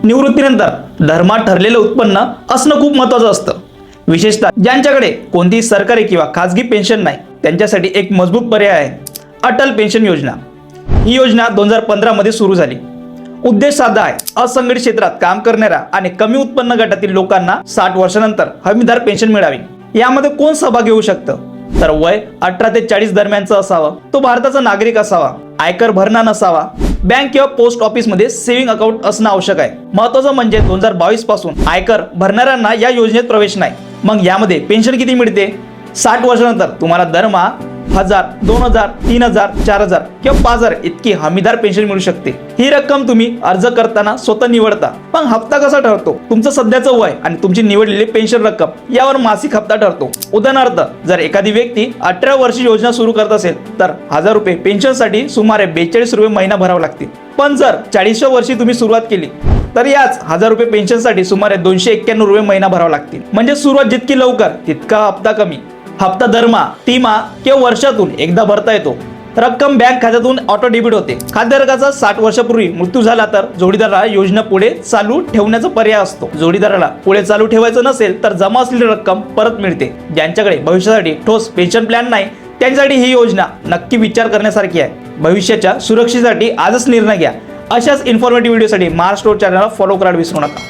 निवृत्तीनंतर धर्मात ठरलेलं उत्पन्न असणं खूप महत्त्वाचं असतं। विशेषतः ज्यांच्याकडे कोणतीही सरकारी किंवा खाजगी पेन्शन नाही त्यांच्यासाठी एक मजबूत पर्याय आहे अटल पेन्शन योजना। ही योजना 2015 मध्ये सुरू झाली। उद्देश साधा आहे, असंघटित क्षेत्रात काम करणाऱ्या आणि कमी उत्पन्न गटातील लोकांना 60 वर्षानंतर हमीदार पेन्शन मिळावी। यामध्ये कोण सहभाग घेऊ शकतं, तर वय 18 ते 40 दरम्यानचं असावं, तो भारताचा नागरिक असावा, आयकर भरणार नसावा, बँक किंवा पोस्ट ऑफिस मध्ये सेव्हिंग अकाउंट असणं आवश्यक आहे। महत्त्वाचं म्हणजे 2022 पासून आयकर भरणाऱ्यांना या योजनेत प्रवेश नाही। मग यामध्ये पेन्शन किती मिळते? 60 वर्षानंतर तुम्हाला दरमहा 1000, 2000, 3000, 4000 किंवा 5000 इतकी हमीदार पेन्शन मिळू शकते। ही रक्कम तुम्ही अर्ज करताना स्वतः निवडता। पण हप्ता कसा ठरतो? तुमचं सध्याचं वय आणि तुमची निवडलेली पेन्शन रक्कम यावर मासिक हप्ता ठरतो। उदाहरणार्थ, जर एखादी व्यक्ती 18 वर्षी योजना सुरू करत असेल तर 1000 रुपये पेन्शनसाठी सुमारे 42 रुपये महिना भरावा लागतील। पण जर 40व्या वर्षी तुम्ही सुरुवात केली तर याच 1000 रुपये पेन्शनसाठी सुमारे 291 रुपये महिना भरावा लागतील। म्हणजे सुरुवात जितकी लवकर तितका हप्ता कमी। हप्ता दरमहा, तिमाह किंवा वर्षातून एकदा भरता येतो। रक्कम बँक खात्यातून ऑटो डेबिट होते। खातेधारकाचा 60 वर्षापूर्वी मृत्यू झाला तर जोडीदाराला योजना पुढे चालू ठेवण्याचा पर्याय असतो। जोडीदाराला पुढे चालू ठेवायचं नसेल तर जमा असलेली रक्कम परत मिळते। ज्यांच्याकडे भविष्यासाठी ठोस पेन्शन प्लॅन नाही त्यांच्यासाठी ही योजना नक्की विचार करण्यासारखी आहे। भविष्याच्या सुरक्षेसाठी आजच निर्णय घ्या। अशाच इन्फॉर्मेटिव्ह व्हिडिओसाठी महाराष्ट्र चॅनलला फॉलो करायला विसरू नका।